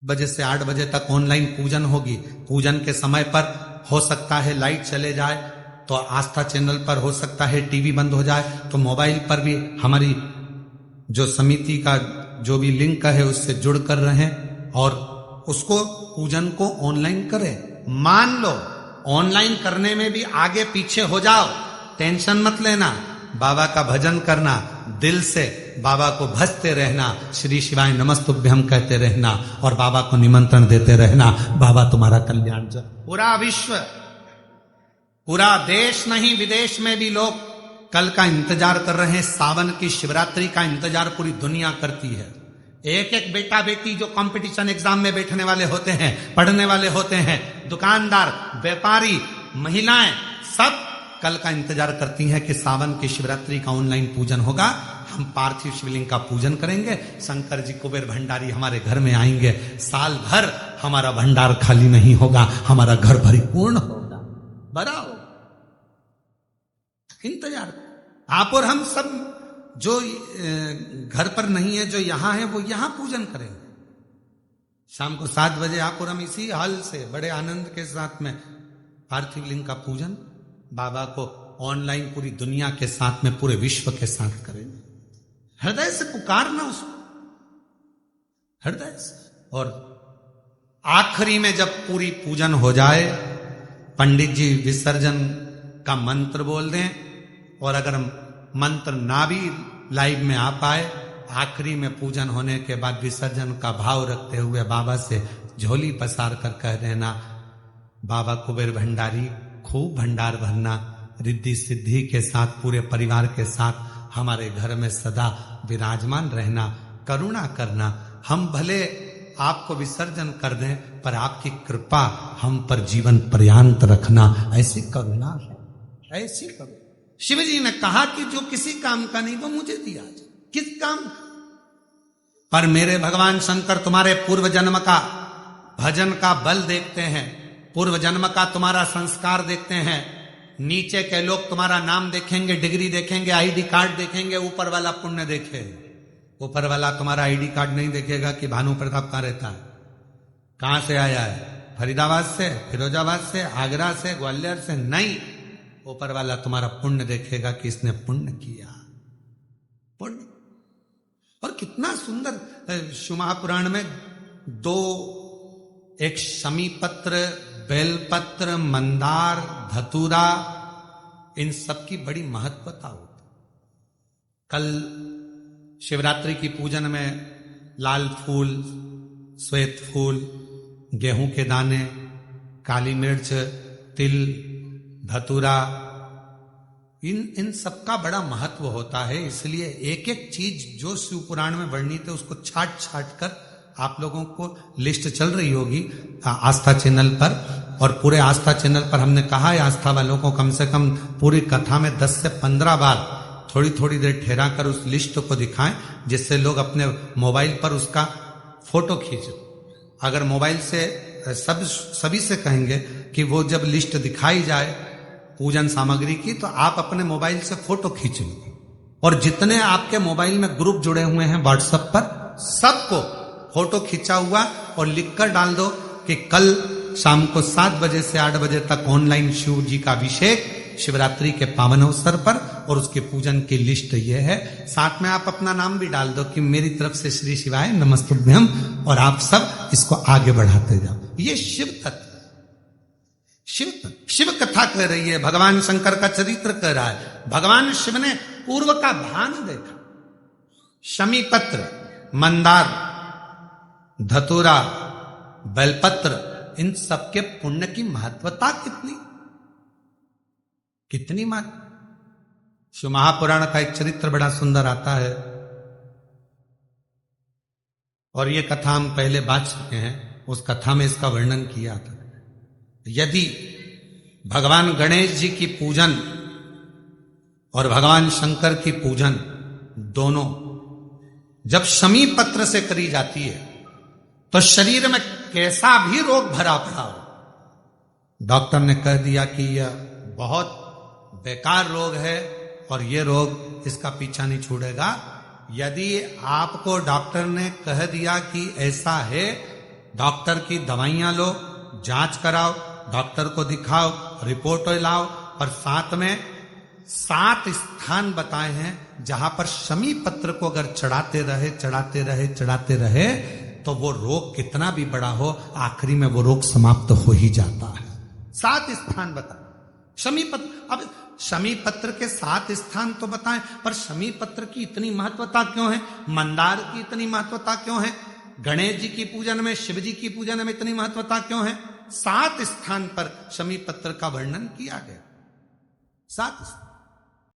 बजे से 8 बजे तक ऑनलाइन पूजन होगी। पूजन के समय पर हो सकता है लाइट चले जाए, तो आस्था चैनल पर हो सकता है टीवी बंद हो जाए, तो मोबाइल पर भी हमारी जो समिति का जो भी लिंक है उससे जुड़ कर रहें और उसको पूजन को ऑनलाइन करें। मान लो ऑनलाइन करने में भी आगे पीछे हो जाओ, टेंशन मत लेना। बाबा का भजन करना, दिल से बाबा को भजते रहना, श्री शिवाय नमस्तुभ्यम कहते रहना और बाबा को निमंत्रण देते रहना। बाबा तुम्हारा कल्याण कर। पूरा विश्व, पूरा देश नहीं विदेश में भी लोग कल का इंतजार कर रहे हैं। सावन की शिवरात्रि का इंतजार पूरी दुनिया करती है। एक एक बेटा बेटी जो कंपटीशन एग्जाम में बैठने वाले होते हैं, पढ़ने वाले होते हैं, दुकानदार, व्यापारी, महिलाएं, सब कल का इंतजार करती हैं कि सावन की शिवरात्रि का ऑनलाइन पूजन होगा। हम पार्थिव शिवलिंग का पूजन करेंगे, शंकर जी कुबेर भंडारी हमारे घर में आएंगे, साल भर हमारा भंडार खाली नहीं होगा, हमारा घर परिपूर्ण होगा। बराबर इंतजार आप और हम सब जो घर पर नहीं है, जो यहां है, वो यहां पूजन करेंगे। शाम को 7 बजे आप और हम इसी हॉल से बड़े आनंद के साथ में पार्थिव लिंग का पूजन बाबा को ऑनलाइन पूरी दुनिया के साथ में, पूरे विश्व के साथ करेंगे। हृदय से पुकारना उसको, हृदय से। और आखिरी में जब पूरी पूजन हो जाए, पंडित जी विसर्जन का मंत्र बोल दें, और अगर मंत्र ना भी लाइव में आ पाए, आखिरी में पूजन होने के बाद विसर्जन का भाव रखते हुए बाबा से झोली पसार कर कह देना, बाबा कुबेर भंडारी खूब भंडार भरना, रिद्धि सिद्धि के साथ पूरे परिवार के साथ हमारे घर में सदा विराजमान रहना, करुणा करना। हम भले आपको विसर्जन कर दें, पर आपकी कृपा हम पर जीवन पर्यंत रखना, ऐसी करुणा है, ऐसी करुणा। शिव जी ने कहा कि जो किसी काम का नहीं वो मुझे दिया जाए। किस काम का? पर मेरे भगवान शंकर तुम्हारे पूर्व जन्म का भजन का बल देखते हैं, पूर्व जन्म का तुम्हारा संस्कार देखते हैं। नीचे के लोग तुम्हारा नाम देखेंगे, डिग्री देखेंगे, आईडी कार्ड देखेंगे, ऊपर वाला पुण्य देखे। ऊपर वाला तुम्हारा आईडी कार्ड नहीं देखेगा कि भानु प्रताप कहां रहता है, कहां से आया है, फरीदाबाद से, फिरोजाबाद से, आगरा से, ग्वालियर से, नहीं। ऊपर वाला तुम्हारा पुण्य देखेगा कि इसने पुण्य किया, पुण्य। और कितना सुंदर शिव महापुराण में एक शमी पत्र, बेलपत्र, मंदार, धतूरा, इन सब की बड़ी महत्वता होती। कल शिवरात्रि की पूजन में लाल फूल, श्वेत फूल, गेहूं के दाने, काली मिर्च, तिल, धतूरा, इन सब का बड़ा महत्व होता है। इसलिए एक एक चीज जो शिव पुराण में वर्णित है उसको छाट छाट कर आप लोगों को लिस्ट चल रही होगी आस्था चैनल पर। और पूरे आस्था चैनल पर हमने कहा है आस्था वालों को कम से कम पूरी कथा में 10 से 15 बार थोड़ी थोड़ी देर ठहरा कर उस लिस्ट को दिखाएं, जिससे लोग अपने मोबाइल पर उसका फोटो खींचें। अगर मोबाइल से सभी से कहेंगे कि वो जब लिस्ट दिखाई जाए पूजन सामग्री की, तो आप अपने मोबाइल से फोटो खींच लो, और जितने आपके मोबाइल में ग्रुप जुड़े हुए हैं व्हाट्सएप पर, सबको फोटो खींचा हुआ और लिखकर डाल दो कि कल शाम को 7 बजे से 8 बजे तक ऑनलाइन शिव जी का अभिषेक शिवरात्रि के पावन अवसर पर, और उसके पूजन की लिस्ट ये है। साथ में आप अपना नाम भी डाल दो कि मेरी तरफ से श्री शिवाय नमस्तुभ्यम, और आप सब इसको आगे बढ़ाते जाओ। ये शिव तत्व, शिव कथा कह रही है, भगवान शंकर का चरित्र कह रहा है। भगवान शिव ने पूर्व का भान देखा। शमी पत्र, मंदार, धतूरा, बेलपत्र, इन सबके पुण्य की महत्वता कितनी महत्व। शिव महापुराण का एक चरित्र बड़ा सुंदर आता है, और ये कथा हम पहले बात चुके हैं। उस कथा में इसका वर्णन किया था। यदि भगवान गणेश जी की पूजन और भगवान शंकर की पूजन दोनों जब शमी पत्र से करी जाती है, तो शरीर में कैसा भी रोग भरा पड़ा हो, डॉक्टर ने कह दिया कि यह बहुत बेकार रोग है और यह रोग इसका पीछा नहीं छोड़ेगा। यदि आपको डॉक्टर ने कह दिया कि ऐसा है, डॉक्टर की दवाइयां लो, जांच कराओ, डॉक्टर को दिखाओ, रिपोर्ट लाओ, और साथ में 7 स्थान बताए हैं जहां पर शमी पत्र को अगर चढ़ाते रहे तो वो रोग कितना भी बड़ा हो, आखिरी में वो रोग समाप्त हो ही जाता है। 7 स्थान बताए शमी पत्र। अब शमी पत्र के 7 स्थान तो बताएं, पर शमी पत्र की इतनी महत्वता क्यों है, मंदार की इतनी महत्वता क्यों है, गणेश जी की पूजन में, शिव जी की पूजन में इतनी महत्वता क्यों है? 7 स्थान पर शमी पत्र का वर्णन किया गया। 7 स्थान।